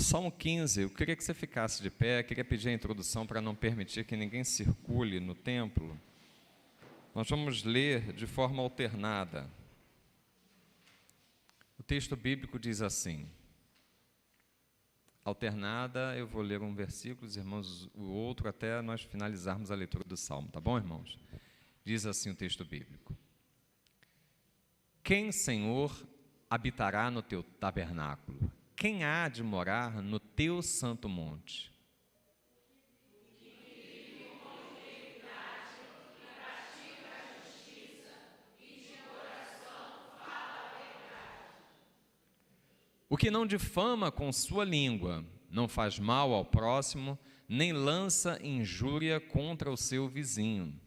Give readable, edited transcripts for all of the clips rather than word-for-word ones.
Salmo 15, eu queria que você ficasse de pé, queria pedir a introdução para não permitir que ninguém circule no templo. Nós vamos ler de forma alternada. O texto bíblico diz assim, alternada, eu vou ler um versículo, os irmãos o outro, até nós finalizarmos a leitura do Salmo, tá bom, irmãos? Diz assim o texto bíblico: Quem, Senhor, habitará no teu tabernáculo? Quem há de morar no teu santo monte? O que não difama com sua língua, não faz mal ao próximo, nem lança injúria contra o seu vizinho.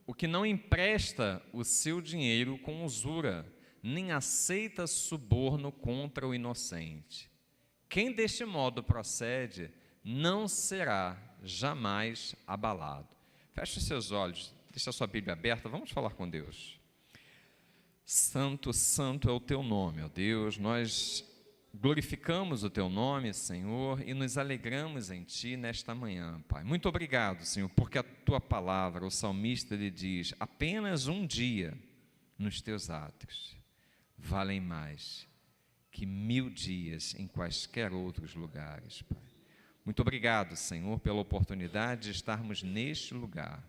O que não empresta o seu dinheiro com usura, nem aceita suborno contra o inocente. Quem deste modo procede, não será jamais abalado. Feche os seus olhos, deixa a sua Bíblia aberta, vamos falar com Deus. Santo, santo é o teu nome, ó Deus, nós glorificamos o teu nome, Senhor, e nos alegramos em ti nesta manhã, Pai. Muito obrigado, Senhor, porque a tua palavra, o salmista, lhe diz, apenas um dia nos teus átrios valem mais que 1000 dias em quaisquer outros lugares, Pai. Muito obrigado, Senhor, pela oportunidade de estarmos neste lugar.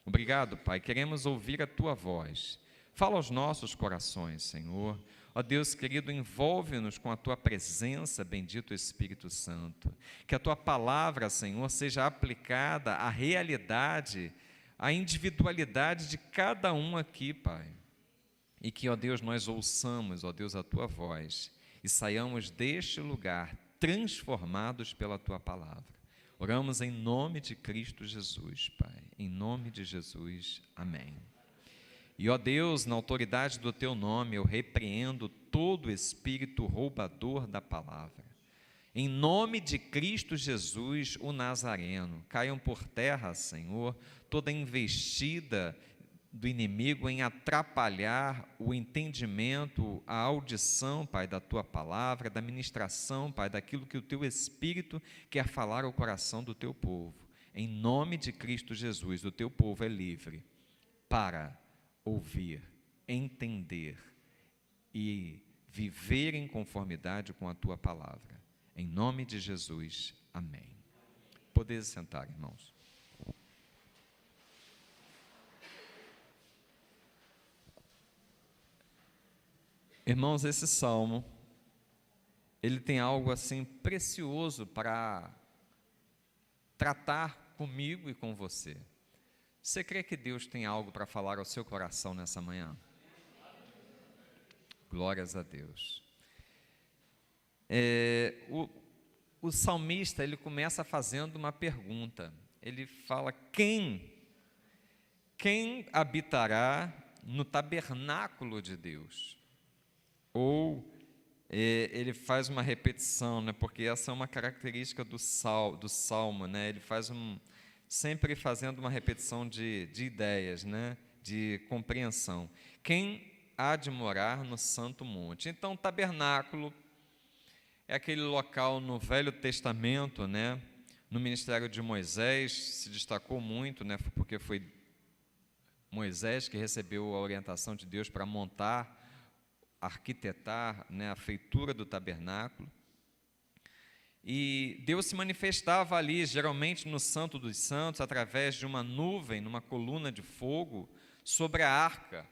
Obrigado, Pai, queremos ouvir a tua voz. Fala aos nossos corações, Senhor. Ó Deus querido, envolve-nos com a tua presença, bendito Espírito Santo. Que a tua palavra, Senhor, seja aplicada à realidade, à individualidade de cada um aqui, Pai. E que, ó Deus, nós ouçamos, ó Deus, a tua voz e saiamos deste lugar transformados pela tua palavra. Oramos em nome de Cristo Jesus, Pai. Em nome de Jesus, amém. E, ó Deus, na autoridade do teu nome, eu repreendo todo espírito roubador da palavra. Em nome de Cristo Jesus, o Nazareno, caiam por terra, Senhor, toda investida do inimigo em atrapalhar o entendimento, a audição, Pai, da tua palavra, da ministração, Pai, daquilo que o teu Espírito quer falar ao coração do teu povo. Em nome de Cristo Jesus, o teu povo é livre para ouvir, entender e viver em conformidade com a tua palavra. Em nome de Jesus, amém. Podeis sentar, irmãos. Irmãos, esse salmo, ele tem algo assim precioso para tratar comigo e com você. Você crê que Deus tem algo para falar ao seu coração nessa manhã? Glórias a Deus. O salmista, ele começa fazendo uma pergunta. Ele fala, quem habitará no tabernáculo de Deus? Ou ele faz uma repetição, né, porque essa é uma característica do salmo, né, ele faz sempre fazendo uma repetição de ideias, né, de compreensão. Quem há de morar no santo monte? Então, o tabernáculo é aquele local no Velho Testamento, né, no ministério de Moisés, se destacou muito, né, porque foi Moisés que recebeu a orientação de Deus para montar, arquitetar, né, a feitura do tabernáculo. E Deus se manifestava ali, geralmente no Santo dos Santos, através de uma nuvem, numa coluna de fogo, sobre a arca,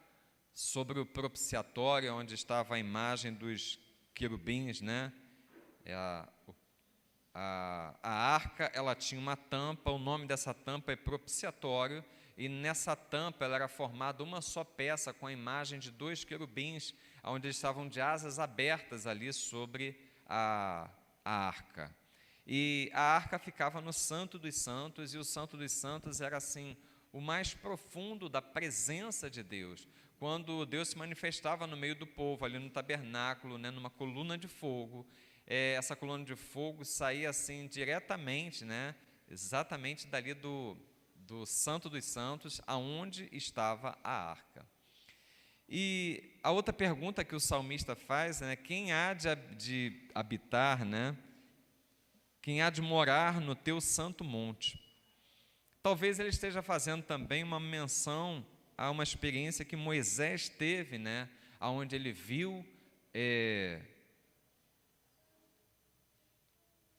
sobre o propiciatório, onde estava a imagem dos querubins, né? A arca, ela tinha uma tampa, o nome dessa tampa é propiciatório, e nessa tampa ela era formada uma só peça com a imagem de 2 querubins, onde eles estavam de asas abertas ali sobre a arca. E a arca ficava no Santo dos Santos, e o Santo dos Santos era assim, o mais profundo da presença de Deus. quando Deus se manifestava no meio do povo, ali no tabernáculo, né, numa coluna de fogo. Essa coluna de fogo saía assim diretamente, né, exatamente dali do Santo dos Santos, aonde estava a arca. E a outra pergunta que o salmista faz, né, quem há de habitar, né, quem há de morar no teu santo monte? Talvez ele esteja fazendo também uma menção a uma experiência que Moisés teve, né, onde ele viu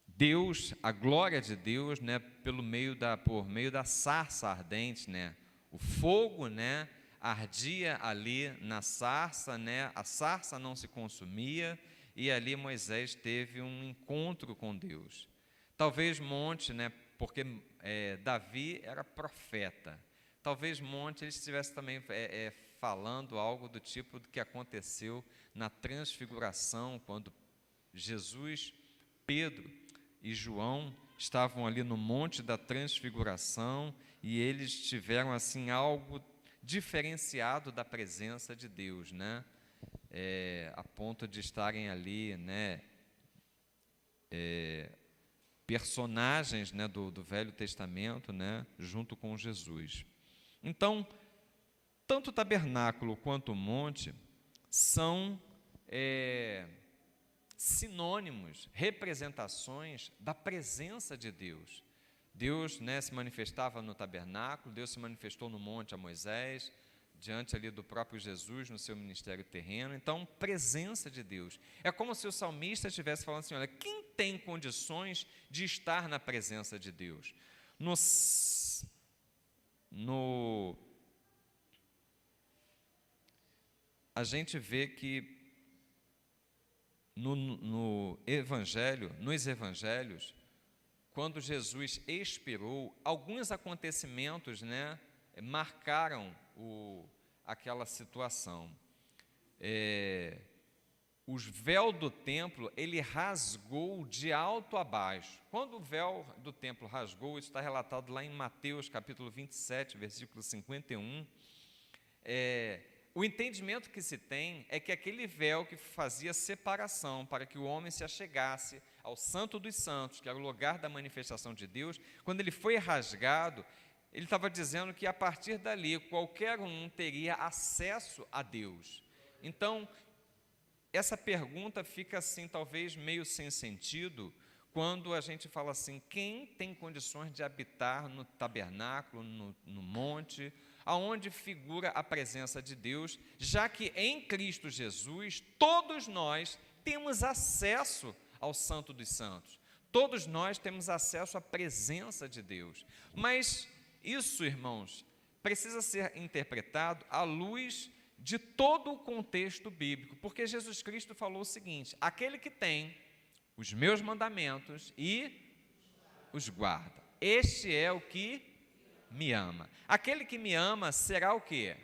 Deus, a glória de Deus, né, por meio da sarça ardente, né, o fogo, né, ardia ali na sarça, né, a sarça não se consumia, e ali Moisés teve um encontro com Deus. Talvez monte, né, porque Davi era profeta. Talvez monte ele estivesse também falando algo do tipo do que aconteceu na transfiguração, quando Jesus, Pedro e João estavam ali no monte da transfiguração, e eles tiveram assim algo diferenciado da presença de Deus, né? A ponto de estarem ali, né, personagens, né, do Velho Testamento, né, junto com Jesus. Então, tanto o tabernáculo quanto o monte são sinônimos, representações da presença de Deus. Deus, né, se manifestava no tabernáculo, Deus se manifestou no monte a Moisés, diante ali do próprio Jesus no seu ministério terreno. Então, presença de Deus. É como se o salmista estivesse falando assim, olha, quem tem condições de estar na presença de Deus? A gente vê que nos evangelhos, quando Jesus expirou, alguns acontecimentos, né, marcaram aquela situação. O véu do templo, ele rasgou de alto a baixo. Quando o véu do templo rasgou, isso está relatado lá em Mateus, capítulo 27, versículo 51, o entendimento que se tem é que aquele véu que fazia separação para que o homem se achegasse ao Santo dos Santos, que era o lugar da manifestação de Deus, quando ele foi rasgado, ele estava dizendo que a partir dali qualquer um teria acesso a Deus. Então, essa pergunta fica assim, talvez meio sem sentido, quando a gente fala assim, quem tem condições de habitar no tabernáculo, no monte, aonde figura a presença de Deus, já que em Cristo Jesus, todos nós temos acesso ao Santo dos Santos. Todos nós temos acesso à presença de Deus. Mas isso, irmãos, precisa ser interpretado à luz de todo o contexto bíblico, porque Jesus Cristo falou o seguinte, aquele que tem os meus mandamentos e os guarda, este é o que me ama. Aquele que me ama será o quê?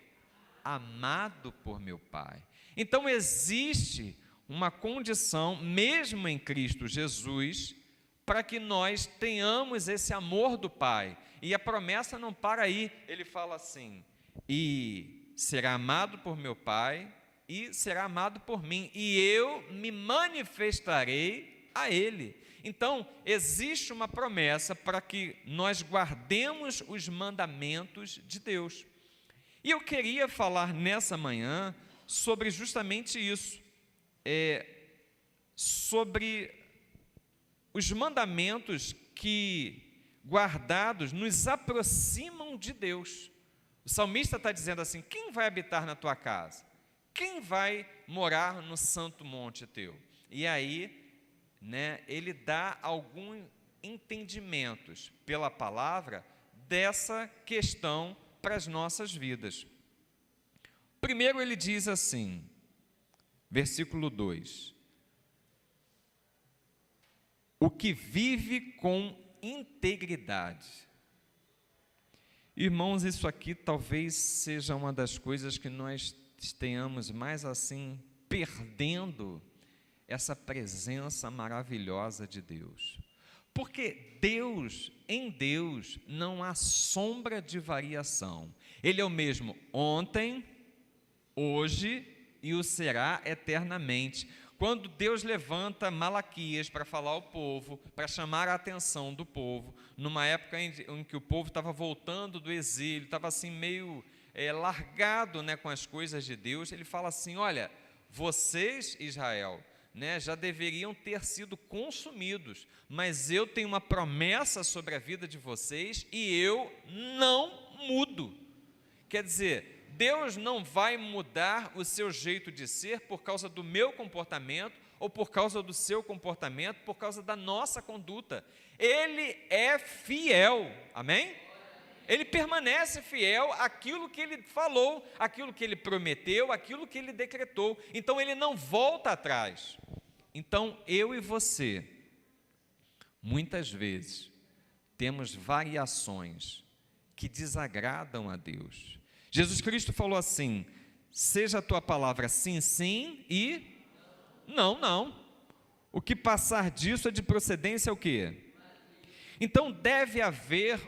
Amado por meu Pai. Então existe uma condição, mesmo em Cristo Jesus, para que nós tenhamos esse amor do Pai. E a promessa não para aí, ele fala assim, e será amado por meu Pai, e será amado por mim, e eu me manifestarei a Ele. Então, existe uma promessa para que nós guardemos os mandamentos de Deus. E eu queria falar nessa manhã sobre justamente isso, sobre os mandamentos que, guardados, nos aproximam de Deus. O salmista está dizendo assim, quem vai habitar na tua casa? Quem vai morar no santo monte teu? E aí, né, ele dá alguns entendimentos pela palavra dessa questão para as nossas vidas. Primeiro ele diz assim, versículo 2, o que vive com integridade. Irmãos, isso aqui talvez seja uma das coisas que nós tenhamos mais assim, perdendo essa presença maravilhosa de Deus. Porque em Deus não há sombra de variação. Ele é o mesmo ontem, hoje e o será eternamente. Quando Deus levanta Malaquias para falar ao povo, para chamar a atenção do povo, numa época em que o povo estava voltando do exílio, estava assim meio largado, né, com as coisas de Deus, ele fala assim: olha, vocês, Israel, né, já deveriam ter sido consumidos, mas eu tenho uma promessa sobre a vida de vocês e eu não mudo. Quer dizer, Deus não vai mudar o seu jeito de ser por causa do meu comportamento ou por causa do seu comportamento, por causa da nossa conduta. Ele é fiel, amém? Ele permanece fiel àquilo que ele falou, àquilo que ele prometeu, àquilo que ele decretou. Então ele não volta atrás. Então eu e você, muitas vezes, temos variações que desagradam a Deus. Jesus Cristo falou assim: seja a tua palavra sim, sim e não, não. O que passar disso é de procedência o quê? Então deve haver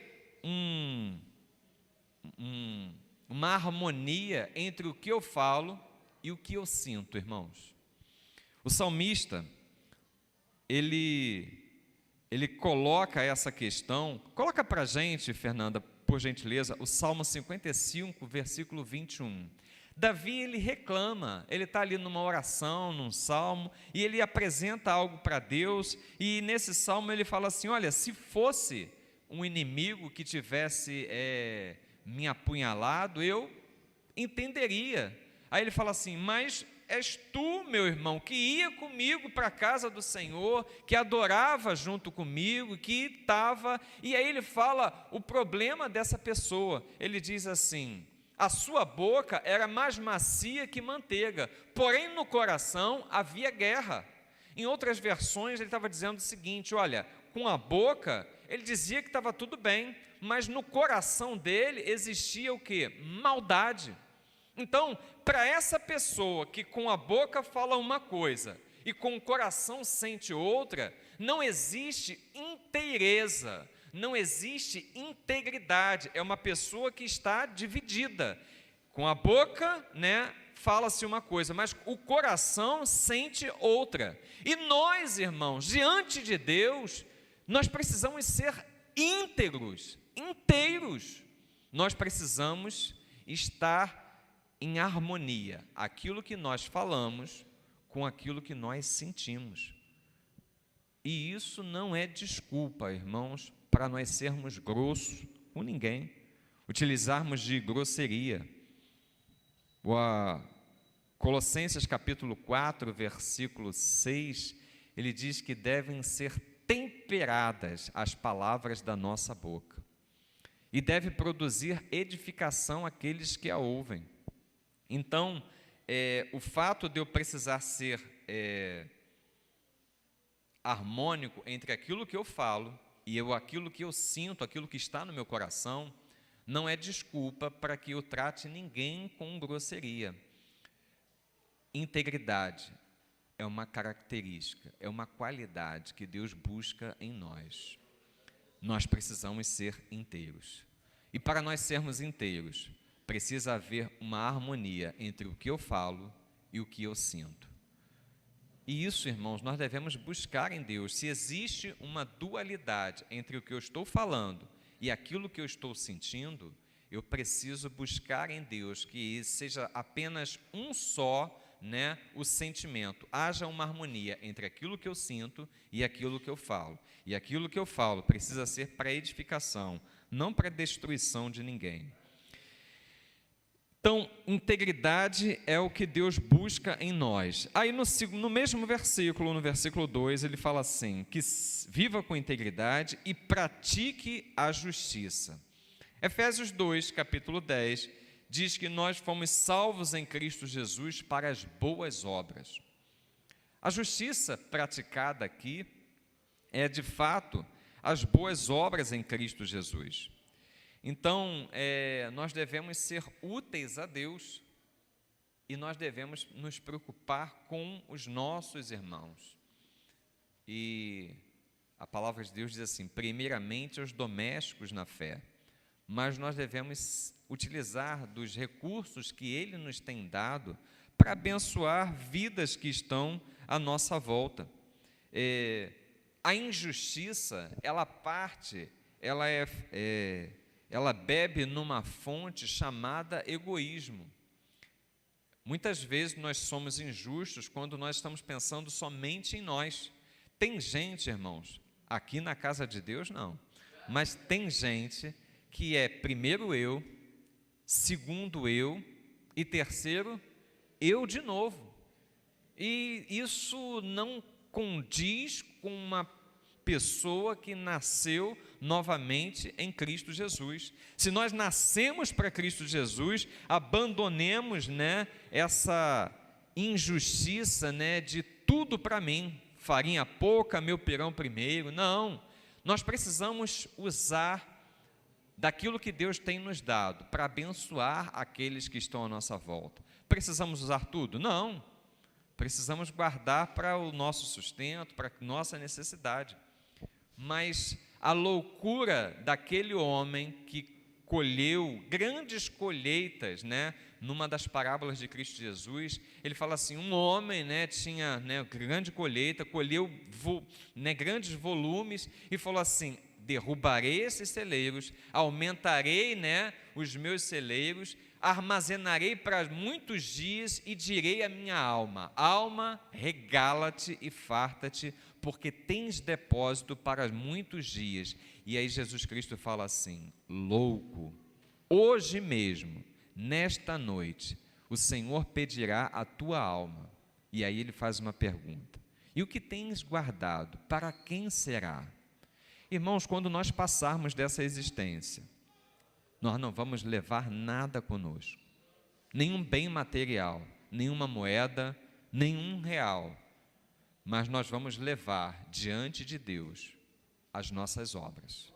uma harmonia entre o que eu falo e o que eu sinto, irmãos. O salmista, ele coloca essa questão. Coloca para a gente, Fernanda, por gentileza, o Salmo 55, versículo 21. Davi, ele reclama, ele está ali numa oração, num salmo, e ele apresenta algo para Deus, e nesse salmo ele fala assim: olha, se fosse um inimigo que tivesse me apunhalado, eu entenderia. Aí ele fala assim: mas és tu, meu irmão, que ia comigo para a casa do Senhor, que adorava junto comigo, que estava... E aí ele fala o problema dessa pessoa. Ele diz assim: a sua boca era mais macia que manteiga, porém no coração havia guerra. Em outras versões ele estava dizendo o seguinte: olha, com a boca ele dizia que estava tudo bem, mas no coração dele existia o quê? Maldade. Então, para essa pessoa que com a boca fala uma coisa e com o coração sente outra, não existe inteireza, não existe integridade. É uma pessoa que está dividida. Com a boca, né, fala-se uma coisa, mas o coração sente outra. E nós, irmãos, diante de Deus, nós precisamos ser íntegros, inteiros. Nós precisamos estar em harmonia, aquilo que nós falamos com aquilo que nós sentimos. E isso não é desculpa, irmãos, para nós sermos grossos com ninguém, utilizarmos de grosseria. Colossenses capítulo 4, versículo 6, ele diz que devem ser temperadas as palavras da nossa boca e deve produzir edificação àqueles que a ouvem. Então, o fato de eu precisar ser harmônico entre aquilo que eu falo e aquilo que eu sinto, aquilo que está no meu coração, não é desculpa para que eu trate ninguém com grosseria. Integridade é uma característica, é uma qualidade que Deus busca em nós. Nós precisamos ser inteiros. E para nós sermos inteiros, precisa haver uma harmonia entre o que eu falo e o que eu sinto. E isso, irmãos, nós devemos buscar em Deus. Se existe uma dualidade entre o que eu estou falando e aquilo que eu estou sentindo, eu preciso buscar em Deus que seja apenas um só, né, o sentimento. Haja uma harmonia entre aquilo que eu sinto e aquilo que eu falo. E aquilo que eu falo precisa ser para edificação, não para destruição de ninguém. Então, integridade é o que Deus busca em nós. Aí no mesmo versículo, no versículo 2, ele fala assim: que viva com integridade e pratique a justiça. Efésios 2, capítulo 10, diz que nós fomos salvos em Cristo Jesus para as boas obras. A justiça praticada aqui é, de fato, as boas obras em Cristo Jesus. Então, nós devemos ser úteis a Deus e nós devemos nos preocupar com os nossos irmãos. E a palavra de Deus diz assim: primeiramente aos domésticos na fé, mas nós devemos utilizar dos recursos que Ele nos tem dado para abençoar vidas que estão à nossa volta. A injustiça, ela bebe numa fonte chamada egoísmo. Muitas vezes nós somos injustos quando nós estamos pensando somente em nós. Tem gente, irmãos, aqui na casa de Deus não, mas tem gente que é primeiro eu, segundo eu e terceiro eu de novo. E isso não condiz com uma pessoa que nasceu novamente em Cristo Jesus. Se nós nascemos para Cristo Jesus, abandonemos, essa injustiça, de tudo para mim, farinha pouca, meu pirão primeiro. Não, nós precisamos usar daquilo que Deus tem nos dado para abençoar aqueles que estão à nossa volta. Precisamos usar tudo? Não. Precisamos guardar para o nosso sustento, para a nossa necessidade. Mas a loucura daquele homem que colheu grandes colheitas, numa das parábolas de Cristo Jesus, ele fala assim, um homem, tinha grande colheita, colheu grandes volumes e falou assim, derrubarei esses celeiros, aumentarei os meus celeiros, armazenarei para muitos dias e direi à minha alma, alma, regala-te e farta-te, porque tens depósito para muitos dias. E aí Jesus Cristo fala assim, louco, hoje mesmo, nesta noite, o Senhor pedirá a tua alma. E aí ele faz uma pergunta, e o que tens guardado, para quem será? Irmãos, quando nós passarmos dessa existência, nós não vamos levar nada conosco, nenhum bem material, nenhuma moeda, nenhum real, mas nós vamos levar diante de Deus as nossas obras,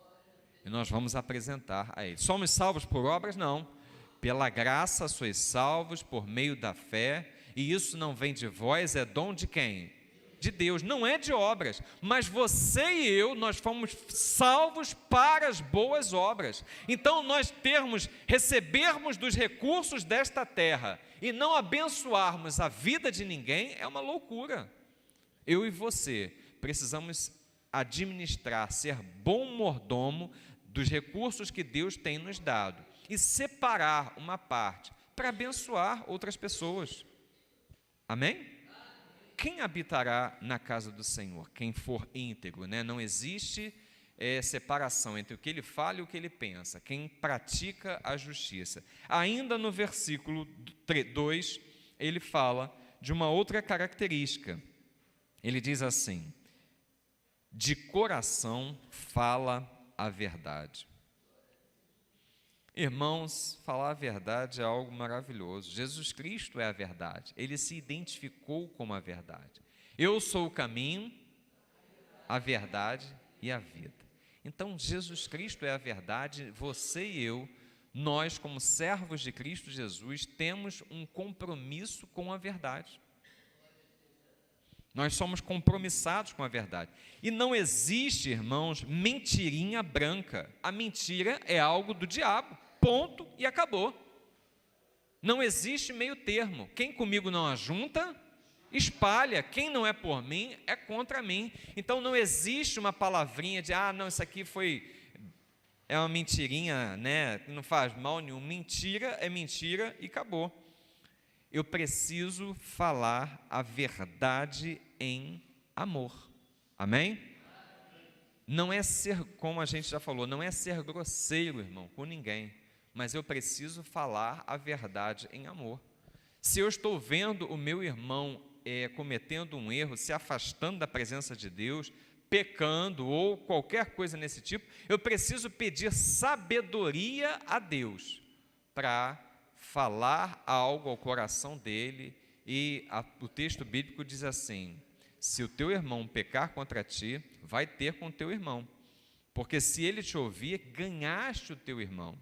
e nós vamos apresentar a Ele. Somos salvos por obras? Não, pela graça sois salvos por meio da fé, e isso não vem de vós, é dom de quem? De Deus, não é de obras, mas você e eu, nós fomos salvos para as boas obras. Então nós recebermos dos recursos desta terra e não abençoarmos a vida de ninguém é uma loucura. Eu e você precisamos administrar, ser bom mordomo dos recursos que Deus tem nos dado e separar uma parte para abençoar outras pessoas. Amém? Quem habitará na casa do Senhor? Quem for íntegro, Não existe separação entre o que ele fala e o que ele pensa. Quem pratica a justiça. Ainda no versículo 2, ele fala de uma outra característica. Ele diz assim, de coração fala a verdade. Irmãos, falar a verdade é algo maravilhoso. Jesus Cristo é a verdade. Ele se identificou como a verdade. Eu sou o caminho, a verdade e a vida. Então, Jesus Cristo é a verdade. Você e eu, nós como servos de Cristo Jesus, temos um compromisso com a verdade. Nós somos compromissados com a verdade. E não existe, irmãos, mentirinha branca. A mentira é algo do diabo. Ponto e acabou. Não existe meio termo. Quem comigo não ajunta, espalha. Quem não é por mim, é contra mim. Então não existe uma palavrinha de, não, isso aqui é uma mentirinha, não faz mal nenhum. Mentira é mentira e acabou. Eu preciso falar a verdade em amor. Amém? Não é ser, como a gente já falou, não é ser grosseiro, irmão, com ninguém. Mas eu preciso falar a verdade em amor. Se eu estou vendo o meu irmão cometendo um erro, se afastando da presença de Deus, pecando ou qualquer coisa nesse tipo, eu preciso pedir sabedoria a Deus para falar algo ao coração dele. E o texto bíblico diz assim, se o teu irmão pecar contra ti, vai ter com o teu irmão, porque se ele te ouvir, ganhaste o teu irmão.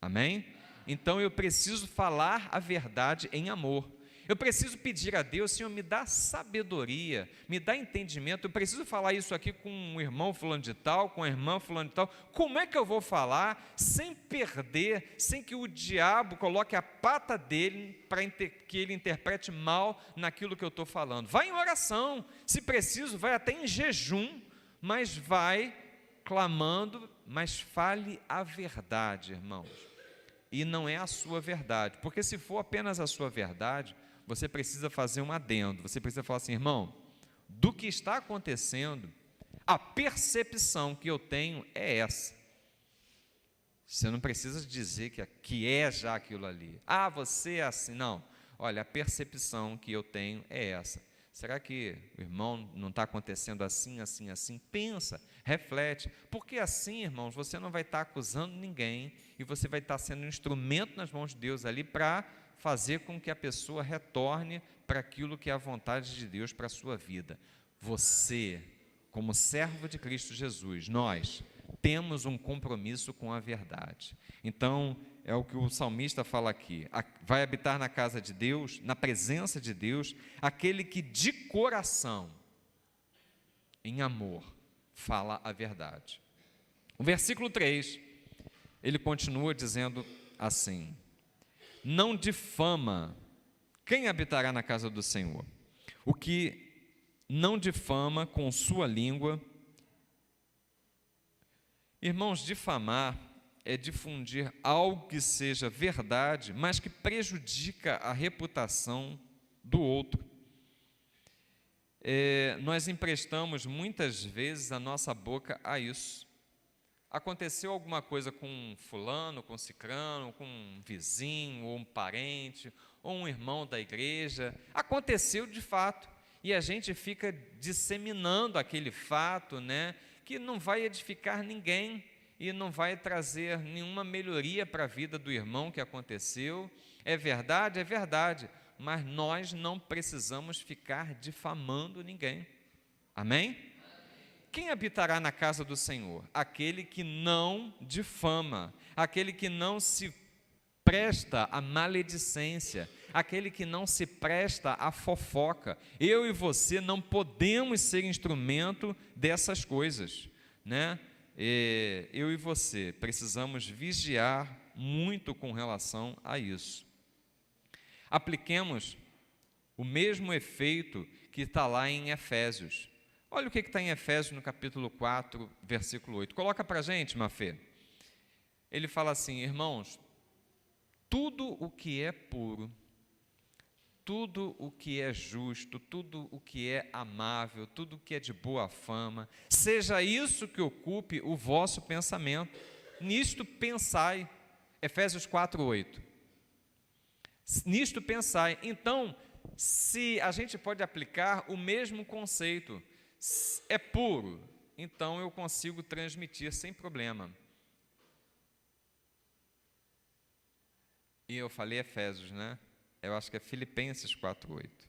Amém? Então eu preciso falar a verdade em amor. Eu preciso pedir a Deus, Senhor, me dá sabedoria, me dá entendimento. Eu preciso falar isso aqui com um irmão fulano de tal, com a irmã fulano de tal. Como é que eu vou falar sem perder, sem que o diabo coloque a pata dele para que ele interprete mal naquilo que eu estou falando? Vai em oração, se preciso, vai até em jejum, mas vai clamando, mas fale a verdade, irmãos. E não é a sua verdade, porque se for apenas a sua verdade, você precisa fazer um adendo, você precisa falar assim, irmão, do que está acontecendo, a percepção que eu tenho é essa. Você não precisa dizer que é já aquilo ali. Ah, você é assim. Não, olha, a percepção que eu tenho é essa. Será que o irmão não está acontecendo assim, assim, assim? Pensa, reflete, porque assim, irmãos, você não vai estar acusando ninguém e você vai estar sendo um instrumento nas mãos de Deus ali para fazer com que a pessoa retorne para aquilo que é a vontade de Deus para a sua vida. Você, como servo de Cristo Jesus, nós temos um compromisso com a verdade. Então, é o que o salmista fala aqui, vai habitar na casa de Deus, na presença de Deus, aquele que de coração, em amor, fala a verdade. O versículo 3, ele continua dizendo assim, não difama, quem habitará na casa do Senhor? O que não difama com sua língua. Irmãos, difamar é difundir algo que seja verdade, mas que prejudica a reputação do outro. Nós emprestamos muitas vezes a nossa boca a isso. Aconteceu alguma coisa com um fulano, com um cicrano, com um vizinho, ou um parente, ou um irmão da igreja. Aconteceu de fato, e a gente fica disseminando aquele fato, né, que não vai edificar ninguém, e não vai trazer nenhuma melhoria para a vida do irmão que aconteceu. É verdade, mas nós não precisamos ficar difamando ninguém. Amém? Quem habitará na casa do Senhor? Aquele que não difama, aquele que não se presta à maledicência, aquele que não se presta à fofoca. Eu e você não podemos ser instrumento dessas coisas, né? Eu e você precisamos vigiar muito com relação a isso. Apliquemos o mesmo efeito que está lá em Efésios. Olha o que está em Efésios no capítulo 4, versículo 8. Coloca para a gente, Mafê. Ele fala assim, irmãos, tudo o que é puro, tudo o que é justo, tudo o que é amável, tudo o que é de boa fama, seja isso que ocupe o vosso pensamento. Nisto pensai, Efésios 4, 8. Nisto pensai. Então, se a gente pode aplicar o mesmo conceito, é puro, então eu consigo transmitir sem problema. E eu falei Efésios, né? Eu acho que é Filipenses 4, 8.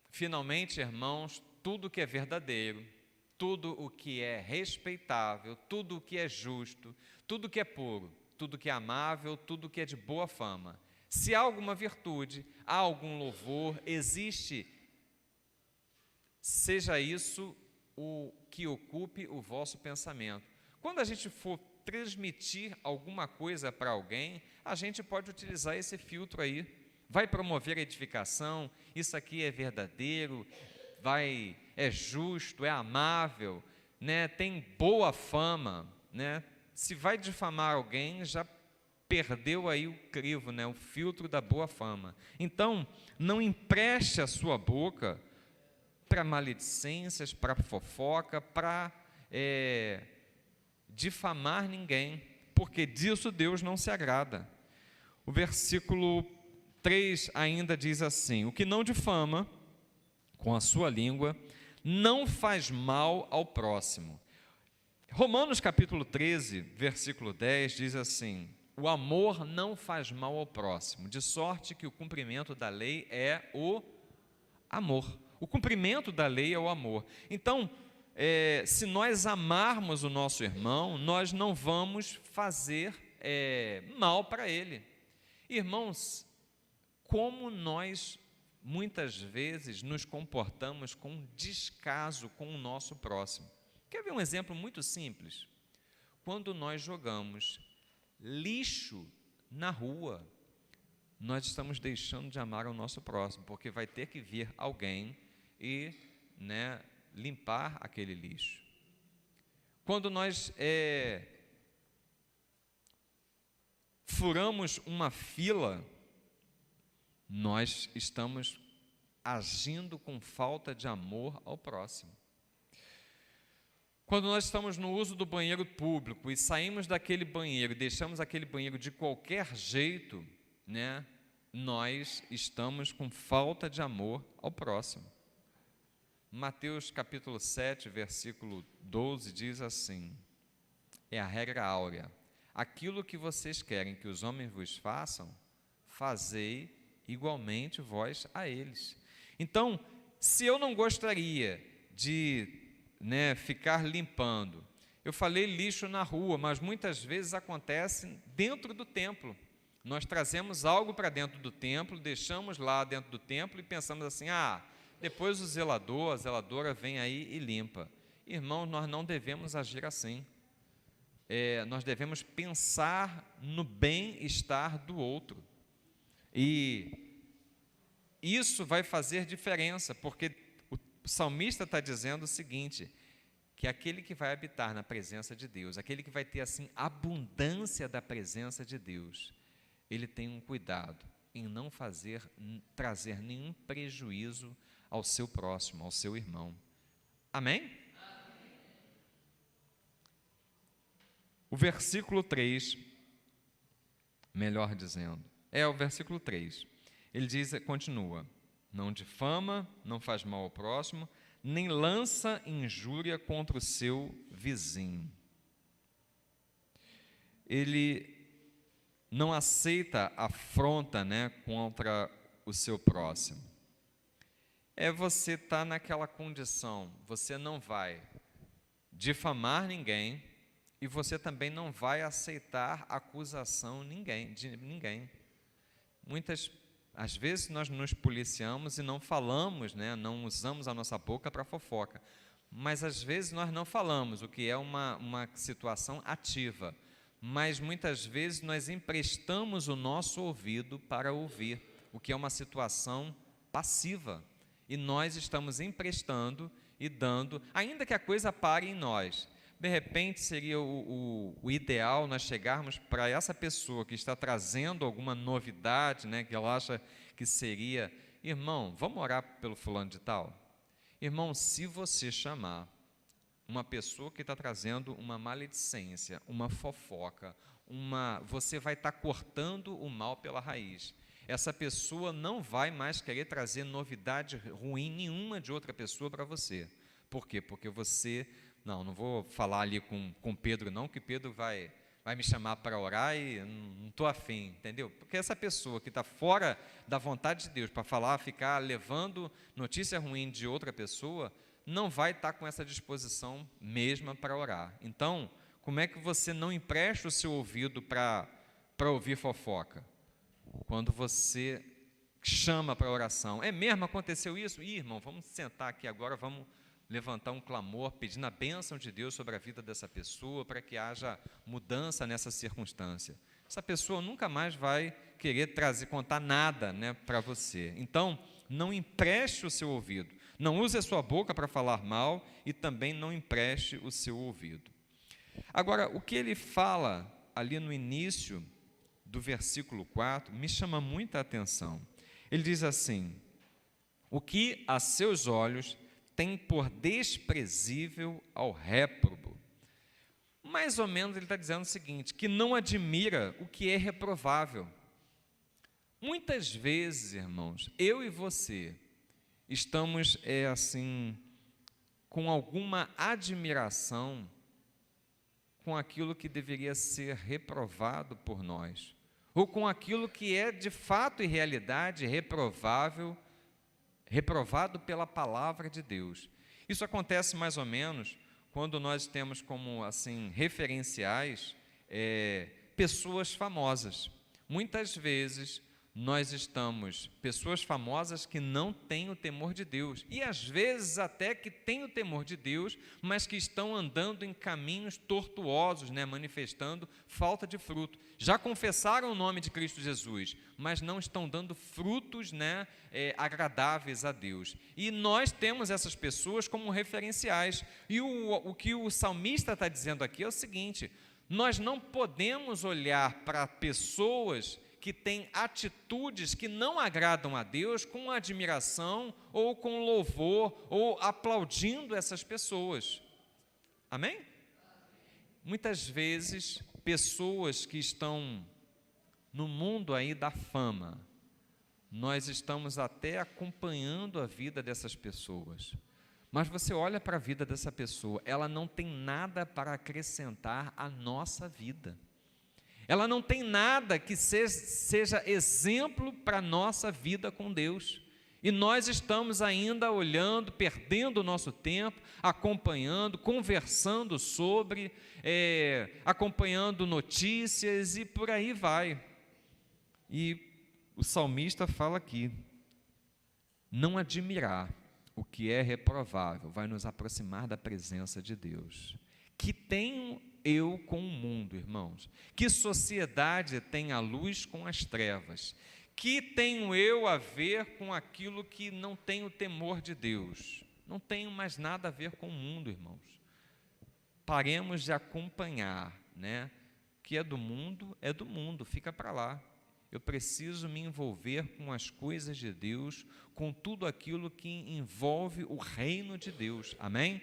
Finalmente, irmãos, tudo que é verdadeiro, tudo o que é respeitável, tudo o que é justo, tudo que é puro, tudo que é amável, tudo que é de boa fama. Se há alguma virtude, há algum louvor, existe, seja isso o que ocupe o vosso pensamento. Quando a gente for transmitir alguma coisa para alguém, a gente pode utilizar esse filtro aí. Vai promover a edificação, isso aqui é verdadeiro, é justo, é amável, né, tem boa fama, né? Se vai difamar alguém, já perdeu aí o crivo, né, o filtro da boa fama. Então, não empreste a sua boca para maledicências, para fofoca, para difamar ninguém, porque disso Deus não se agrada. O versículo 3 ainda diz assim, o que não difama com a sua língua, não faz mal ao próximo. Romanos capítulo 13, versículo 10 diz assim, o amor não faz mal ao próximo, de sorte que o cumprimento da lei é o amor. O cumprimento da lei é o amor. Então, se nós amarmos o nosso irmão, nós não vamos fazer mal para ele. Irmãos, como nós muitas vezes nos comportamos com descaso com o nosso próximo. Quer ver um exemplo muito simples? Quando nós jogamos lixo na rua, nós estamos deixando de amar o nosso próximo, porque vai ter que vir alguém e limpar aquele lixo. Quando nós furamos uma fila, nós estamos agindo com falta de amor ao próximo. Quando nós estamos no uso do banheiro público e saímos daquele banheiro e deixamos aquele banheiro de qualquer jeito, nós estamos com falta de amor ao próximo. Mateus capítulo 7, versículo 12 diz assim, é a regra áurea: aquilo que vocês querem que os homens vos façam, fazei igualmente vós a eles. Então, se eu não gostaria de ficar limpando, eu falei lixo na rua, mas muitas vezes acontece dentro do templo. Nós trazemos algo para dentro do templo, deixamos lá dentro do templo e pensamos assim, depois o zelador, a zeladora vem aí e limpa. Irmãos, nós não devemos agir assim. Nós devemos pensar no bem-estar do outro. E isso vai fazer diferença, porque o salmista está dizendo o seguinte, que aquele que vai habitar na presença de Deus, aquele que vai ter assim abundância da presença de Deus, ele tem um cuidado em não trazer nenhum prejuízo ao seu próximo, ao seu irmão. Amém? O versículo 3, melhor dizendo, o versículo 3. Ele continua, não difama, não faz mal ao próximo, nem lança injúria contra o seu vizinho. Ele não aceita afronta, contra o seu próximo. Você está naquela condição, você não vai difamar ninguém e você também não vai aceitar acusação de ninguém. Às vezes nós nos policiamos e não falamos, não usamos a nossa boca para fofoca, mas às vezes nós não falamos, o que é uma situação ativa, mas muitas vezes nós emprestamos o nosso ouvido para ouvir, o que é uma situação passiva, e nós estamos emprestando e dando, ainda que a coisa pare em nós. De repente seria o ideal nós chegarmos para essa pessoa que está trazendo alguma novidade, que ela acha que seria, irmão, vamos orar pelo fulano de tal? Irmão, se você chamar uma pessoa que está trazendo uma maledicência, uma fofoca, você vai estar cortando o mal pela raiz. Essa pessoa não vai mais querer trazer novidade ruim nenhuma de outra pessoa para você. Por quê? Porque você... Não vou falar ali com Pedro não, que Pedro vai me chamar para orar e não estou afim, entendeu? Porque essa pessoa que está fora da vontade de Deus para ficar levando notícia ruim de outra pessoa, não vai estar com essa disposição mesma para orar. Então, como é que você não empresta o seu ouvido para ouvir fofoca? Quando você chama para oração. Mesmo aconteceu isso? Irmão, vamos sentar aqui agora, vamos levantar um clamor, pedindo a bênção de Deus sobre a vida dessa pessoa, para que haja mudança nessa circunstância. Essa pessoa nunca mais vai querer contar nada para você. Então, não empreste o seu ouvido. Não use a sua boca para falar mal e também não empreste o seu ouvido. Agora, o que ele fala ali no início do versículo 4 me chama muita atenção. Ele diz assim, o que a seus olhos tem por desprezível ao réprobo. Mais ou menos ele está dizendo o seguinte, que não admira o que é reprovável. Muitas vezes, irmãos, eu e você estamos com alguma admiração com aquilo que deveria ser reprovado por nós, ou com aquilo que é de fato e realidade reprovado pela palavra de Deus. Isso acontece mais ou menos quando nós temos como assim referenciais pessoas famosas. Muitas vezes nós estamos pessoas famosas que não têm o temor de Deus, e às vezes até que têm o temor de Deus, mas que estão andando em caminhos tortuosos, manifestando falta de fruto. Já confessaram o nome de Cristo Jesus, mas não estão dando frutos agradáveis a Deus. E nós temos essas pessoas como referenciais. E o que o salmista está dizendo aqui é o seguinte: nós não podemos olhar para pessoas que têm atitudes que não agradam a Deus com admiração ou com louvor ou aplaudindo essas pessoas. Amém? Muitas vezes, pessoas que estão no mundo aí da fama, nós estamos até acompanhando a vida dessas pessoas. Mas você olha para a vida dessa pessoa, ela não tem nada para acrescentar à nossa vida. Ela não tem nada que seja exemplo para a nossa vida com Deus. E nós estamos ainda olhando, perdendo o nosso tempo, acompanhando, conversando sobre, acompanhando notícias e por aí vai. E o salmista fala aqui: não admirar o que é reprovável vai nos aproximar da presença de Deus. Que tenho eu com o mundo, irmãos? Que sociedade tem a luz com as trevas? Que tenho eu a ver com aquilo que não tem o temor de Deus? Não tenho mais nada a ver com o mundo, irmãos. Paremos de acompanhar, O que é do mundo, fica para lá. Eu preciso me envolver com as coisas de Deus, com tudo aquilo que envolve o reino de Deus. Amém?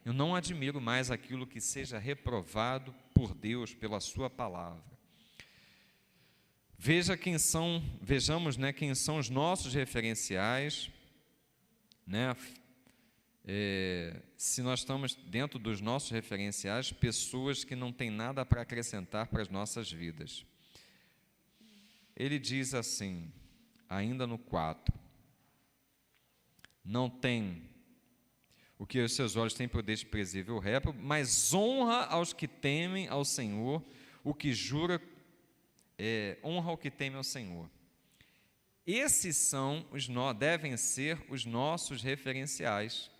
Eu não admiro mais aquilo que seja reprovado por Deus, pela sua palavra. Vejamos quem são os nossos referenciais, se nós estamos dentro dos nossos referenciais, pessoas que não têm nada para acrescentar para as nossas vidas. Ele diz assim, ainda no 4, não tem o que os seus olhos têm por desprezível réprobo, mas honra aos que temem ao Senhor, o que jura, honra ao que teme ao Senhor. Esses devem ser os nossos referenciais.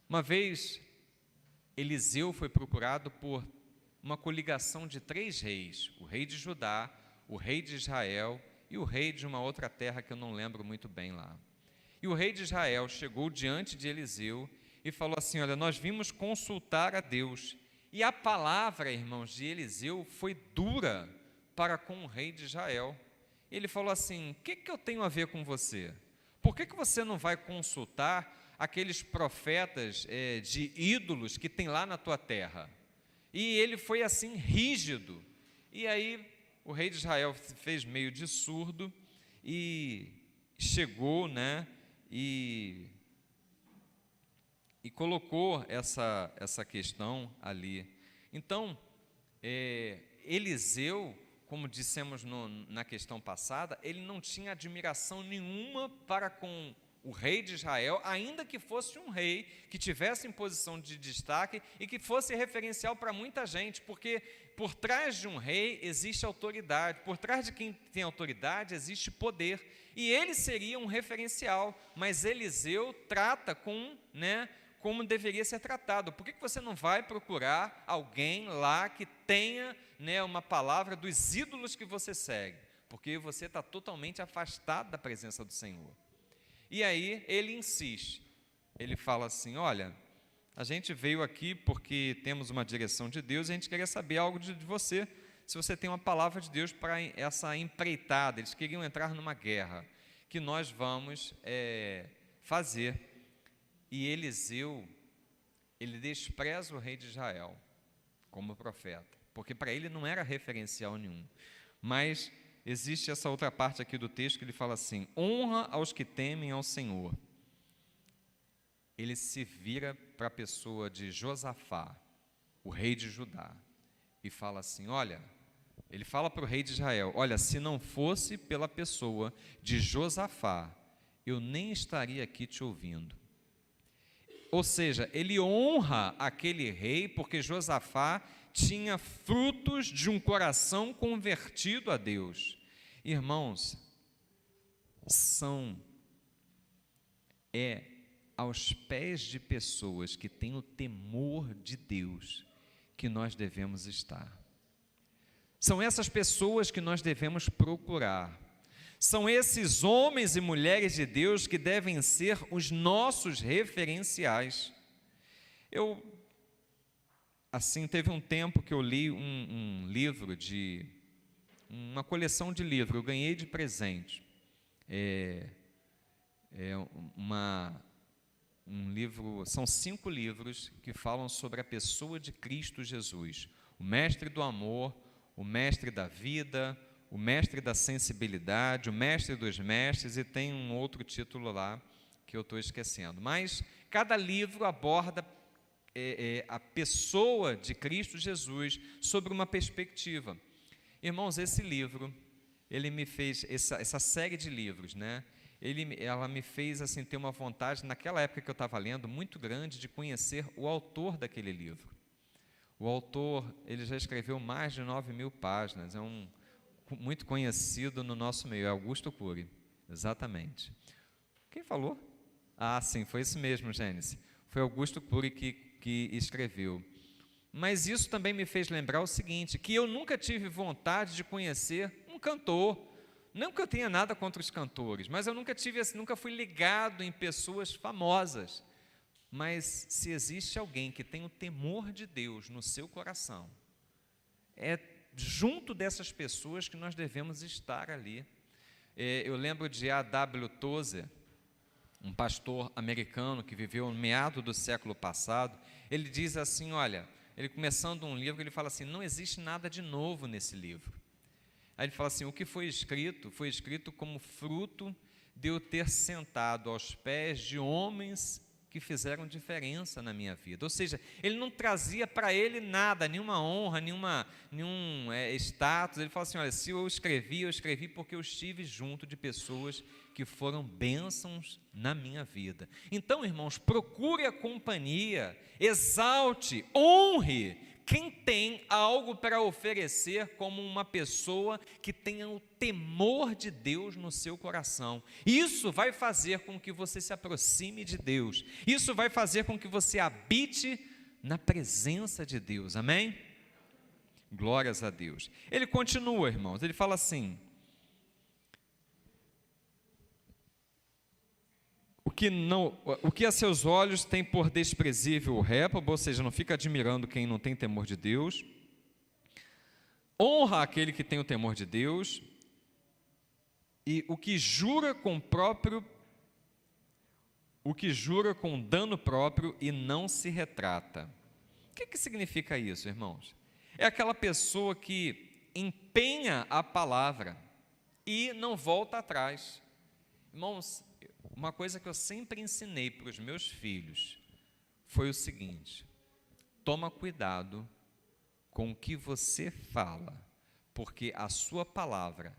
Uma vez, Eliseu foi procurado por uma coligação de 3 reis, o rei de Judá, o rei de Israel e o rei de uma outra terra que eu não lembro muito bem lá. E o rei de Israel chegou diante de Eliseu e falou assim: olha, nós vimos consultar a Deus. E a palavra, irmãos, de Eliseu foi dura para com o rei de Israel. Ele falou assim: o que eu tenho a ver com você? Por que você não vai consultar aqueles profetas de ídolos que tem lá na tua terra? E ele foi assim rígido. E aí o rei de Israel se fez meio de surdo e chegou, e colocou essa questão ali. Então, Eliseu, como dissemos na questão passada, ele não tinha admiração nenhuma para com o rei de Israel, ainda que fosse um rei que tivesse em posição de destaque e que fosse referencial para muita gente, porque por trás de um rei existe autoridade, por trás de quem tem autoridade existe poder, e ele seria um referencial, mas Eliseu trata como deveria ser tratado. Por que você não vai procurar alguém lá que tenha uma palavra dos ídolos que você segue? Porque você está totalmente afastado da presença do Senhor. E aí ele insiste, ele fala assim: olha, a gente veio aqui porque temos uma direção de Deus e a gente queria saber algo de você, se você tem uma palavra de Deus para essa empreitada. Eles queriam entrar numa guerra que nós vamos fazer. E Eliseu, ele despreza o rei de Israel como profeta, porque para ele não era referencial nenhum. Mas existe essa outra parte aqui do texto que ele fala assim: honra aos que temem ao Senhor. Ele se vira para a pessoa de Josafá, o rei de Judá, e fala assim: olha, ele fala para o rei de Israel: olha, se não fosse pela pessoa de Josafá, eu nem estaria aqui te ouvindo. Ou seja, ele honra aquele rei porque Josafá tinha frutos de um coração convertido a Deus. Irmãos, aos pés de pessoas que têm o temor de Deus que nós devemos estar. São essas pessoas que nós devemos procurar. São esses homens e mulheres de Deus que devem ser os nossos referenciais. Teve um tempo que eu li um livro uma coleção de livros, eu ganhei de presente. Um livro, são 5 livros que falam sobre a pessoa de Cristo Jesus, o mestre do amor, o mestre da vida, o mestre da sensibilidade, o mestre dos mestres, e tem um outro título lá que eu estou esquecendo. Mas cada livro aborda a pessoa de Cristo Jesus sobre uma perspectiva. Irmãos, esse livro, ele me fez, essa série de livros, né? Ela me fez assim, ter uma vontade, naquela época que eu estava lendo, muito grande, de conhecer o autor daquele livro. O autor, ele já escreveu mais de 9.000 páginas, muito conhecido no nosso meio, é Augusto Cury, exatamente. Quem falou? Ah, sim, foi isso mesmo, Gênesis. Foi Augusto Cury que escreveu. Mas isso também me fez lembrar o seguinte, que eu nunca tive vontade de conhecer um cantor. Não que eu tenha nada contra os cantores, mas eu nunca fui ligado em pessoas famosas. Mas se existe alguém que tem o temor de Deus no seu coração, é junto dessas pessoas que nós devemos estar ali. Eu lembro de A.W. Tozer, um pastor americano que viveu no meado do século passado. Ele diz assim, olha, ele começando um livro, ele fala assim, não existe nada de novo nesse livro. Aí ele fala assim, o que foi escrito como fruto de eu ter sentado aos pés de homens que fizeram diferença na minha vida. Ou seja, ele não trazia para ele nada, nenhuma honra, nenhum status. Ele fala assim, olha, se eu escrevi porque eu estive junto de pessoas que foram bênçãos na minha vida. Então, irmãos, procure a companhia, exalte, honre quem tem algo para oferecer, como uma pessoa que tenha o temor de Deus no seu coração. Isso vai fazer com que você se aproxime de Deus. Isso vai fazer com que você habite na presença de Deus. Amém? Glórias a Deus. Ele continua, irmãos, ele fala assim, o que a seus olhos tem por desprezível o réprobo, ou seja, não fica admirando quem não tem temor de Deus, honra aquele que tem o temor de Deus, e o que jura com dano próprio e não se retrata. O que significa isso, irmãos? É aquela pessoa que empenha a palavra e não volta atrás. Irmãos, uma coisa que eu sempre ensinei para os meus filhos foi o seguinte: toma cuidado com o que você fala, porque a sua palavra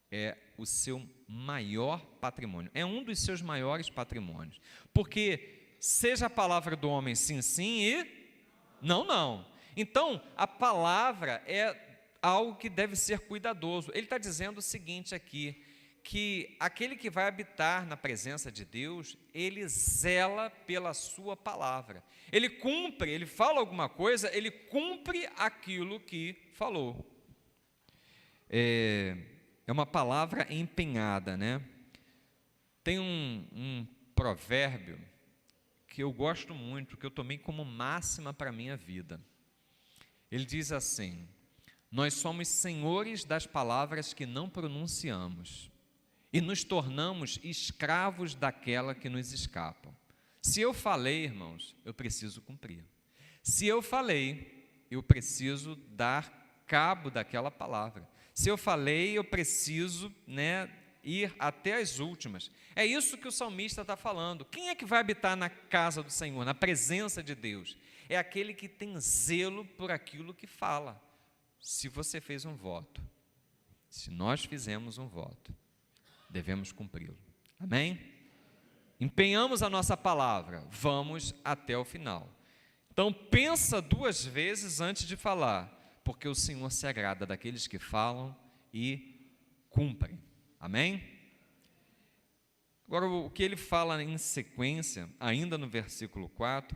é o seu maior patrimônio, é um dos seus maiores patrimônios, porque seja a palavra do homem sim, sim e não, não. Então, a palavra é algo que deve ser cuidadoso. Ele está dizendo o seguinte aqui, que aquele que vai habitar na presença de Deus, ele zela pela sua palavra. Ele cumpre, ele fala alguma coisa, ele cumpre aquilo que falou. É uma palavra empenhada, né? Tem um provérbio que eu gosto muito, que eu tomei como máxima para a minha vida. Ele diz assim: nós somos senhores das palavras que não pronunciamos, e nos tornamos escravos daquela que nos escapam. Se eu falei, irmãos, eu preciso cumprir. Se eu falei, eu preciso dar cabo daquela palavra. Se eu falei, eu preciso, ir até as últimas. É isso que o salmista está falando. Quem é que vai habitar na casa do Senhor, na presença de Deus? É aquele que tem zelo por aquilo que fala. Se você fez um voto, se nós fizemos um voto, devemos cumpri-lo. Amém? empenhamos a nossa palavra, vamos até o final. Então, pensa 2 vezes antes de falar, porque o Senhor se agrada daqueles que falam e cumprem. Amém? Agora, o que ele fala em sequência, ainda no versículo 4,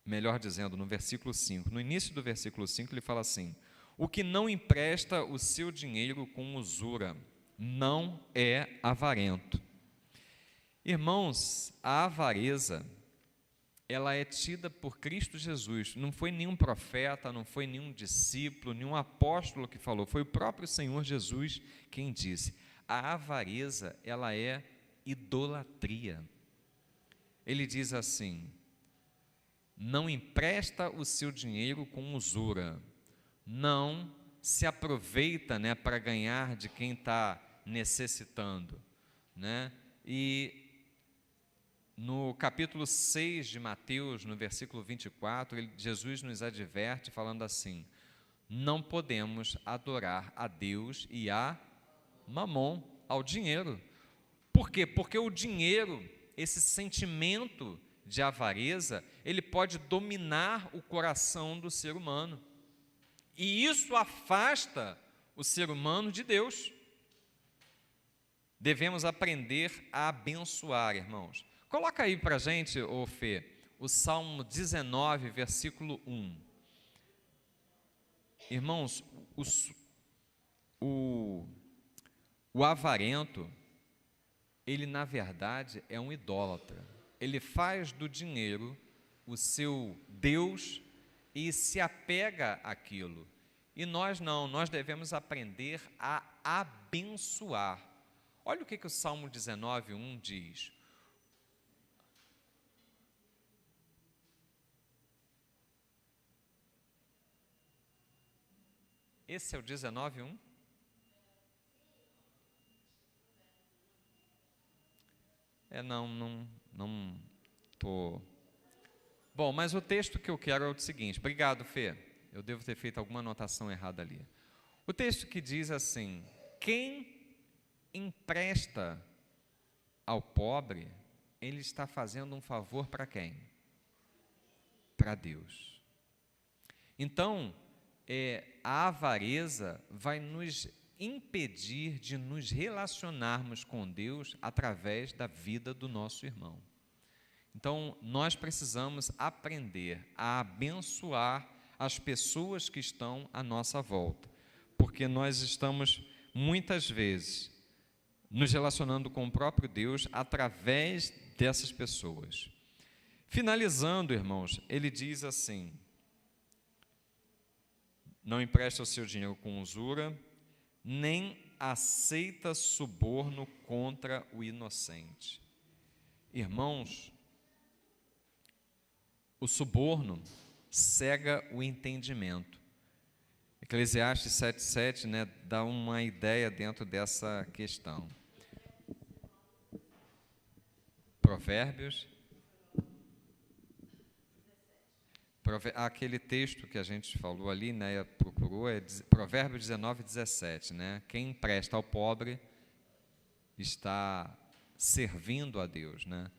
melhor dizendo, no versículo 5, no início do versículo 5, ele fala assim: o que não empresta o seu dinheiro com usura, não é avarento. Irmãos, a avareza, ela é tida por Cristo Jesus. Não foi nenhum profeta, não foi nenhum discípulo, nenhum apóstolo que falou, foi o próprio Senhor Jesus quem disse. A avareza, ela é idolatria. Ele diz assim: não empresta o seu dinheiro com usura, não se aproveita, né, para ganhar de quem está necessitando, né? E no capítulo 6 de Mateus, no versículo 24, Jesus nos adverte falando assim: não podemos adorar a Deus e a Mamon, ao dinheiro. Por quê? Porque o dinheiro, esse sentimento de avareza, ele pode dominar o coração do ser humano. E isso afasta o ser humano de Deus. Devemos aprender a abençoar, irmãos. Coloca aí para a gente, ô Fê, o Salmo 19, versículo 1. Irmãos, o avarento, ele na verdade é um idólatra. Ele faz do dinheiro o seu Deus e se apega àquilo. E nós não, nós devemos aprender a abençoar. Olha o que o Salmo 19, 1 diz. Esse é o 19, 1? Não estou... Bom, mas o texto que eu quero é o seguinte. Obrigado, Fê. Eu devo ter feito alguma anotação errada ali. O texto que diz assim: quem empresta ao pobre, ele está fazendo um favor para quem? Para Deus. Então, a avareza vai nos impedir de nos relacionarmos com Deus através da vida do nosso irmão. Então, nós precisamos aprender a abençoar as pessoas que estão à nossa volta, porque nós estamos, muitas vezes, nos relacionando com o próprio Deus através dessas pessoas. Finalizando, irmãos, ele diz assim: não empresta o seu dinheiro com usura, nem aceita suborno contra o inocente. Irmãos, o suborno cega o entendimento. Eclesiastes 7,7, né, dá uma ideia dentro dessa questão. Provérbios, aquele texto que a gente falou ali, né, procurou, é Provérbios 19, 17, né? Quem empresta ao pobre está servindo a Deus, né?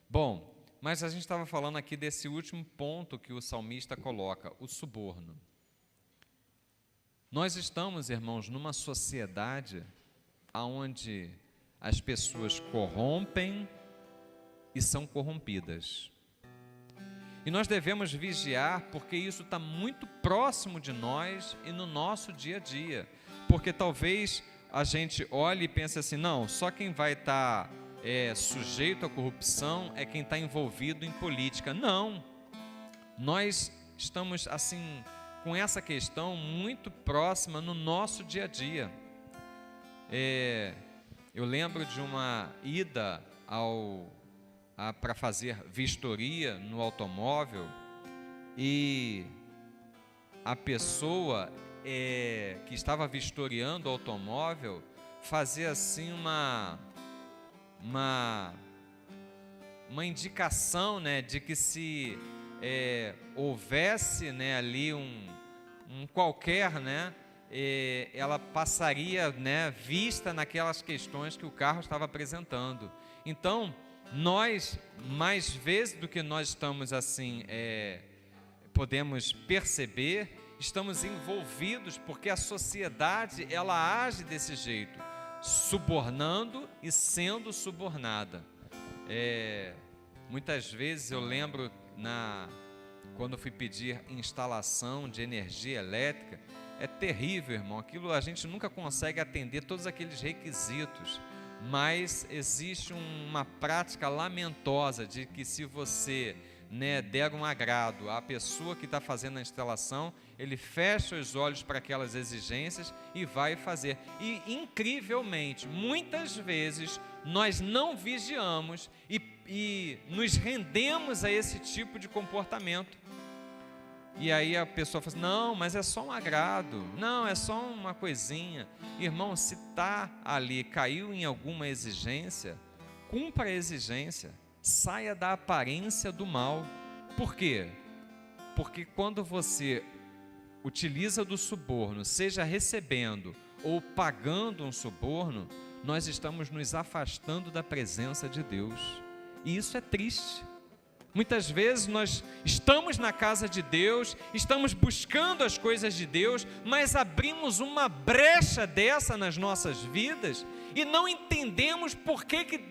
Bom, mas a gente estava falando aqui desse último ponto que o salmista coloca, o suborno. Nós estamos, irmãos, numa sociedade onde as pessoas corrompem e são corrompidas. E nós devemos vigiar, porque isso está muito próximo de nós e no nosso dia a dia. Porque talvez a gente olhe e pense assim: não, só quem vai estar sujeito à corrupção é quem está envolvido em política. Não, nós estamos assim com essa questão muito próxima no nosso dia a dia. Eu lembro de uma ida para fazer vistoria no automóvel, e a pessoa que estava vistoriando o automóvel fazia assim uma indicação, né, de que se houvesse, né, ali um qualquer, né, ela passaria, né, vista naquelas questões que o carro estava apresentando. Então, nós, mais vezes do que nós estamos assim, podemos perceber, estamos envolvidos, porque a sociedade, ela age desse jeito, subornando e sendo subornada. Muitas vezes eu lembro, quando eu fui pedir instalação de energia elétrica, é terrível, irmão, aquilo a gente nunca consegue atender todos aqueles requisitos, mas existe uma prática lamentosa de que se você, né, der um agrado à pessoa que está fazendo a instalação, ele fecha os olhos para aquelas exigências e vai fazer. E incrivelmente, muitas vezes nós não vigiamos e nos rendemos a esse tipo de comportamento. E aí a pessoa fala assim, não, mas é só um agrado, não, é só uma coisinha. Irmão, se está ali, caiu em alguma exigência, cumpra a exigência, saia da aparência do mal. Por quê? Porque quando você utiliza do suborno, seja recebendo ou pagando um suborno, nós estamos nos afastando da presença de Deus. E isso é triste. Muitas vezes nós estamos na casa de Deus, estamos buscando as coisas de Deus, mas abrimos uma brecha dessa nas nossas vidas e não entendemos por que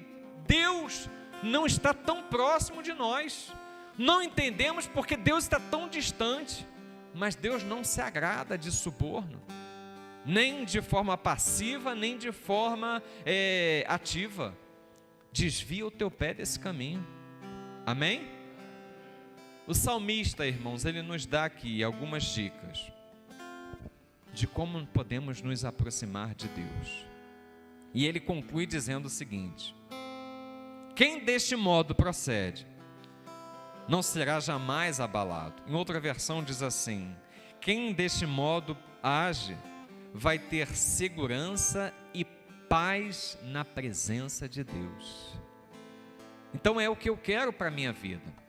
Deus não está tão próximo de nós. Não entendemos porque Deus está tão distante, mas Deus não se agrada de suborno, nem de forma passiva, nem de forma ativa. Desvia o teu pé desse caminho. Amém? O salmista, irmãos, ele nos dá aqui algumas dicas de como podemos nos aproximar de Deus. E ele conclui dizendo o seguinte: quem deste modo procede, não será jamais abalado. Em outra versão diz assim: quem deste modo age, vai ter segurança e paz na presença de Deus. Então é o que eu quero para a minha vida.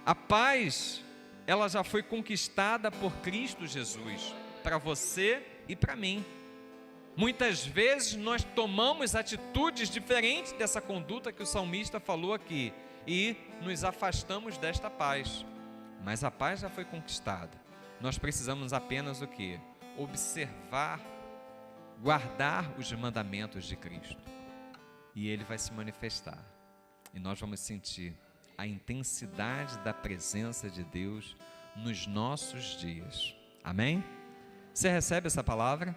A paz, ela já foi conquistada por Cristo Jesus, para você e para mim. Muitas vezes nós tomamos atitudes diferentes dessa conduta que o salmista falou aqui e nos afastamos desta paz. Mas a paz já foi conquistada. Nós precisamos apenas o quê? Observar, guardar os mandamentos de Cristo. E Ele vai se manifestar. E nós vamos sentir a intensidade da presença de Deus nos nossos dias. Amém? Você recebe essa palavra?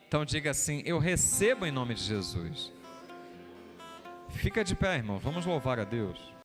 Então diga assim: eu recebo em nome de Jesus. Fica de pé, irmão, vamos louvar a Deus.